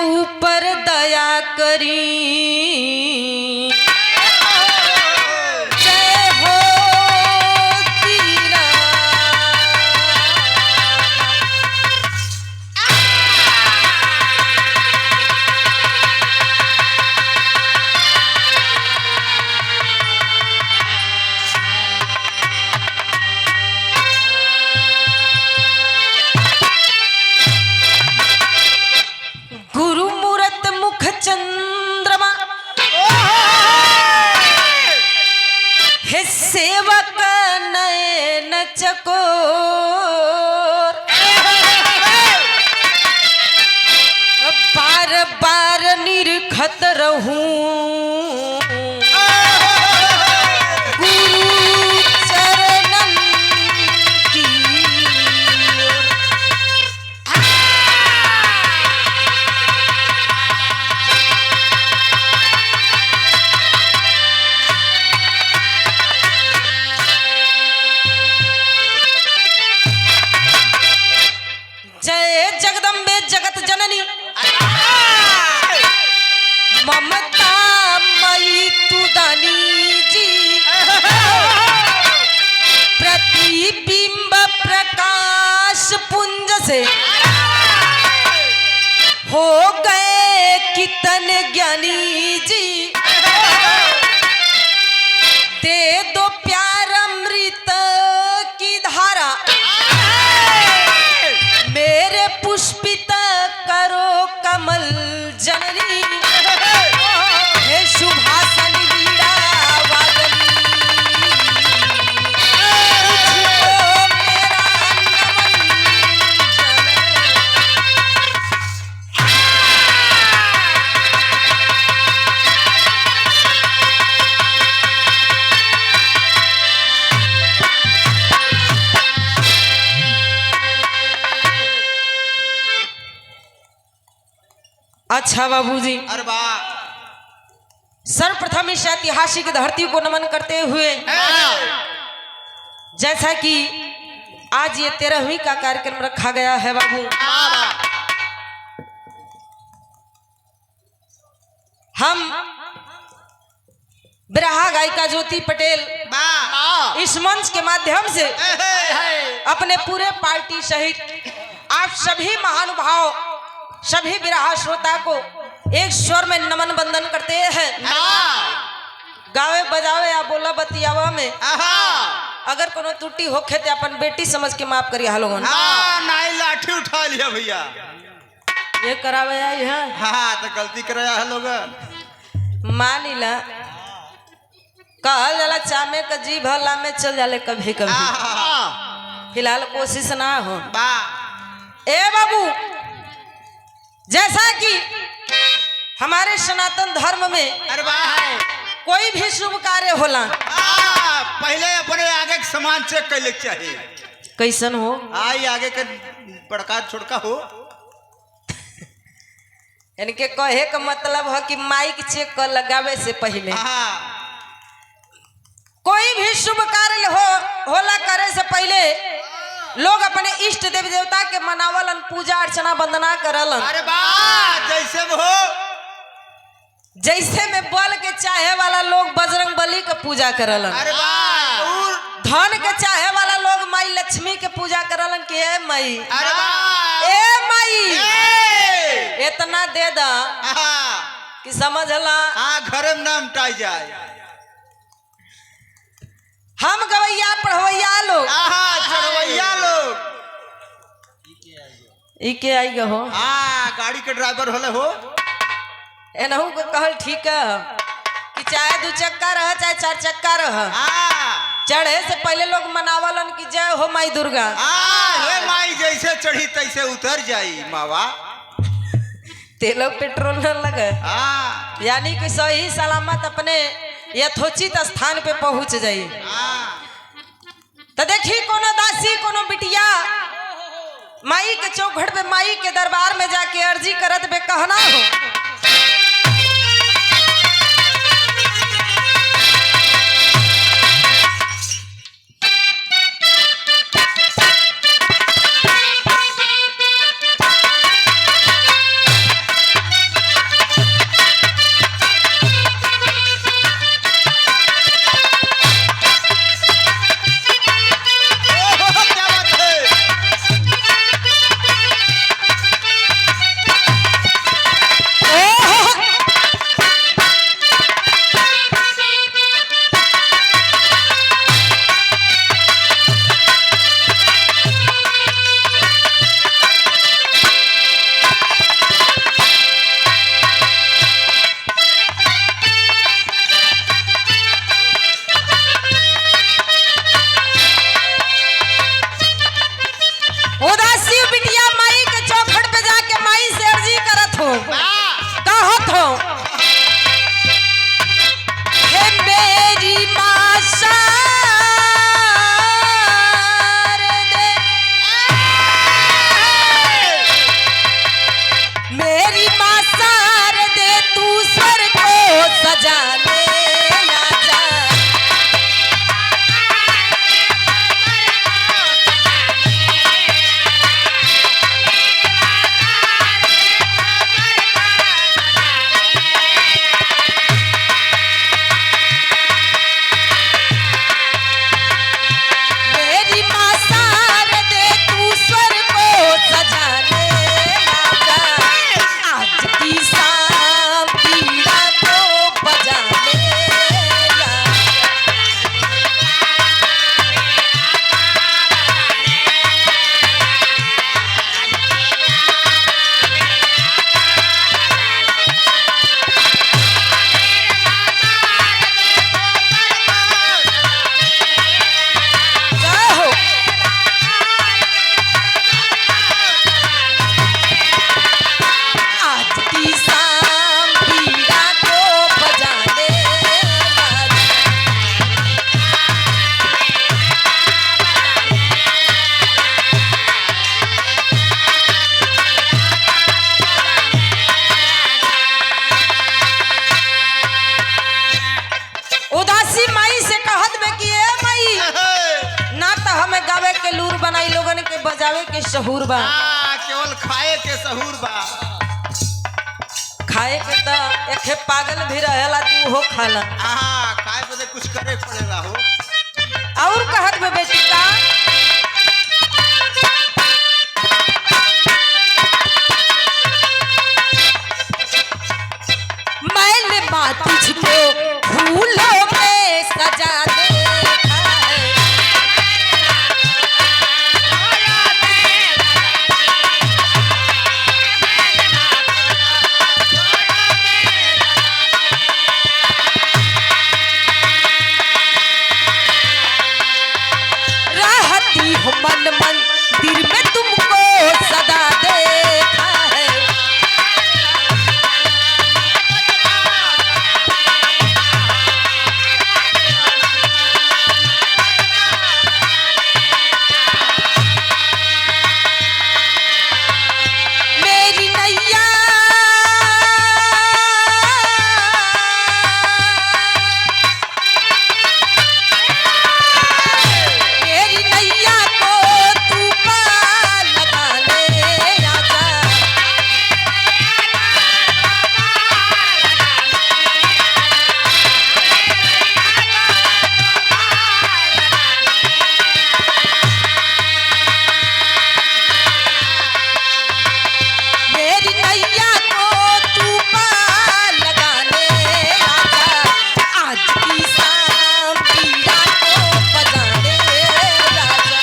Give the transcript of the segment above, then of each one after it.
ऊपर दया करी। जय हो तीरा। गुरु मूरत मुख चंद्रमा हे सेवक नयन चकोर। बार बार निरखत रहूं गुरु चरणन की ओर। जय जगदम्बे जगत जननी ममता मई तू दानी जी। प्रतिबिंब प्रकाश पुंज से हो गए कितन ज्ञानी जी। दे दो प्यार अमृत की धारा मेरे पुष्पित करो कमल जननी। हे शुभासन वीणा वादनी तुझको मेरा नमन अच्छा बाबूजी, अरे वाह, सर्वप्रथम इस ऐतिहासिक धरती को नमन करते हुए जैसा कि आज ये 13वीं का कार्यक्रम रखा गया है बाबू, हम बिरहा गायिका ज्योति पटेल इस मंच के माध्यम से अपने पूरे पार्टी सहित आप सभी महानुभाव सभी बिरहा श्रोता को एक स्वर में नमन बंदन करते हैं। गावे बजावे या बोला बतियावा में अगर कोनो त्रुटि होखे तो अपन बेटी समझ के माफ करिए। लोगों नहीं लाठी उठा लिया भैया, ये करावे आई है। हाँ तो गलती कराया है लोग। मानिला कहल जाला चामे का जी भला में चल जाले कभी कभी, फिलहाल कोशिश ना हो। ए बाबू, जैसा कि हमारे सनातन धर्म में अरे वाह, कोई भी शुभ कार्य होला पहले अपने आगे के सामान चेक कर ले चाहिए। कैसन हो आई आगे के बड़का छोटका हो। इनके कहे का मतलब है कि माइक चेक कर लगावे से पहले कोई भी शुभ कार्य होला करे से पहले लोग अपने इष्ट देवी देवता के मनावलन, पूजा अर्चना वंदना करलन। अरे वाह, जैसे हो जैसे में बल के चाहे वाला लोग बजरंग बली के पूजा करलन। अरे वाह, धन के चाहे वाला लोग माई लक्ष्मी के पूजा करलन कि ए माई, अरे वाह, ए माई इतना दे दा कि समझला घर में नाम टाई जाए। हम गवैया पढ़वैया लोग चढ़वैया लोग इके आई गो गाड़ी के ड्राइवर होले हो। एनहू को कहल ठीक है कि चाहे 2 चक्का रह चाहे 4 चक्का रह, चढ़े से पहले लोग मनावलन कि जय हो माई दुर्गा। हे माई जैसे चढ़ी तैसे उतर जाई मावा। तेल पेट्रोल न लगे, यानी कि सही सलामत अपने यथोचित स्थान पे पहुंच जाई। तो देखी कोनो दासी कोनो बिटिया माई के चौखट पे माई के दरबार में जाके अर्जी करत बे कहना हो। उदासी बिटिया माई के चौखट पे जाके माई से अर्जी करत हो, कहत हो हे मेरी माँ शारदे, मेरी माँ शारदे तू स्वर को सजाने आजा। मेरी माँ शारदे तू स्वर को सजाने आजा, आज की शाम बीड़ा को बजाने आजा। जय हो। आज की शाम बीड़ा को बजाने आजा। उदासी माई से कहत बे कि ए माई, ना तो हमें गावे के लूर बनाई लोगन के बजावे के शहूर बा, केवल खाए के सहूर बा। खाए के तो एके पागल भी रहेला तू हो खाला। खाए बदे कुछ करे पड़ेगा हो। और कहत बे बेटी का मैंने बात तुझको फूलों में सजा देखा है, रहती हो मन मंदिर में तुमको सदा देखा है। मेरी नैया मेरी नैया को तू पार लगा ले आजा। मेरी नैया को तू पार लगाने आजा, आज की शाम बीड़ा को बजाने आजा।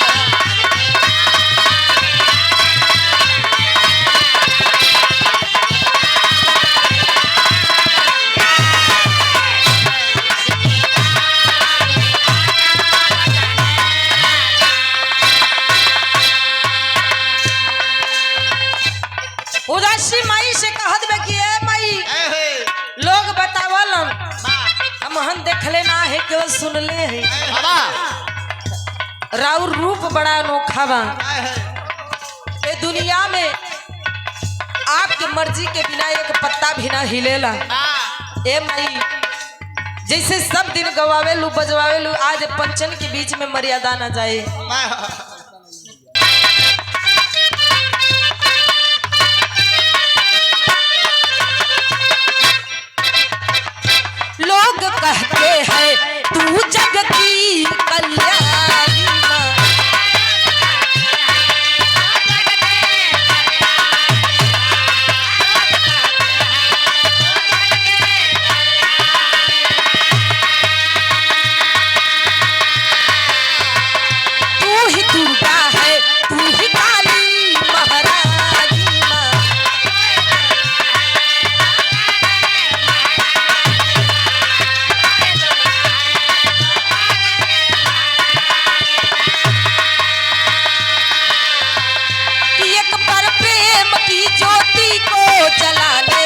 उदासी माई से कहत बे कि ए माई, लोग बतावलन हम देखले ना है केवल सुनले है, राउर रूप बड़ा अनोखा बा। ए दुनिया में आपके मर्जी के बिना एक पत्ता भी ना हिलेला। ए माई, जैसे सब दिन गवावे लू बजवावे लू, आज पंचन के बीच में मर्यादा ना जाए। लोग कहते हैं तू जग की कल्याणी माँ, तू ही तू की ज्योति को जलाने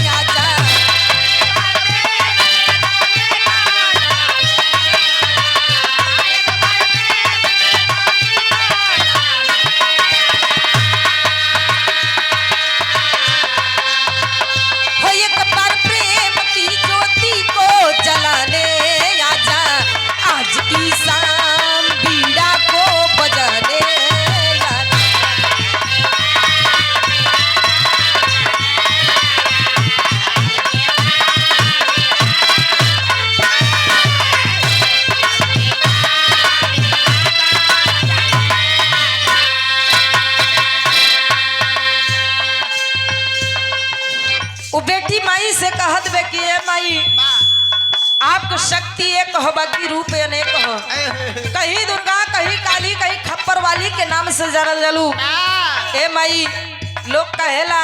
आजा। हो एक बार प्रेम की ज्योति को जलाने आजा, आज की शाम बीड़ा को बजाने आजा। वो बेटी माई से कहत बे कि ए माई आपको शक्ति एक हो बाकी रूप अनेक हो। कहीं दुर्गा, कहीं काली, कहीं खप्पर वाली के नाम से जरल जलू। ए माई लोग कहेला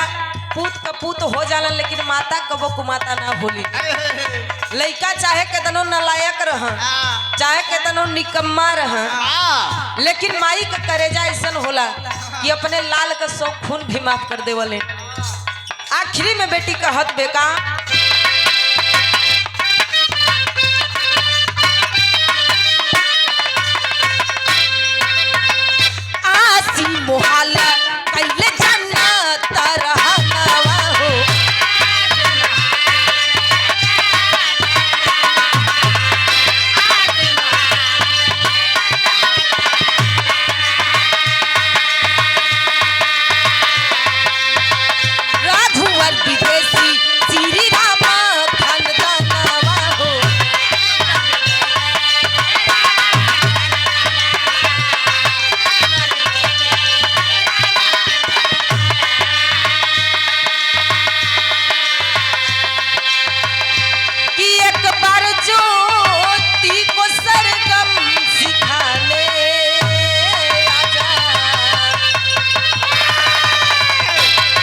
पूत का पूत हो जाला, लेकिन माता कबो कुमाता ना भूली। लइका चाहे केतनो नलायक रह, चाहे केतनो निकम्मा रह, लेकिन माई का करेजा ऐसन होला कि अपने लाल का सौ खून भी माफ कर देवले। आखिरी में बेटी कहत बेका आसी मोहल्ला कैले जन्नत रहनवा हो। राघुवर विदेशी श्री राम खानदानवा हो। कि एक बार ज्योति को सरगम सिखाने आजा।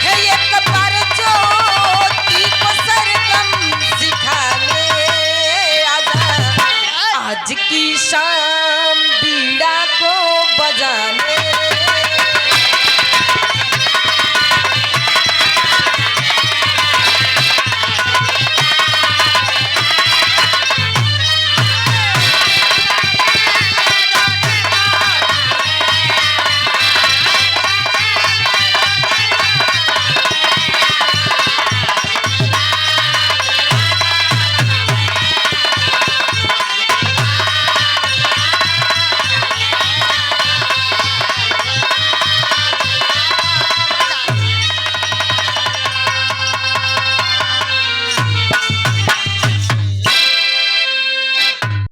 हे एक बार ज्योति को सरगम सिखाने आजा, आज की शाम बीड़ा को बजाने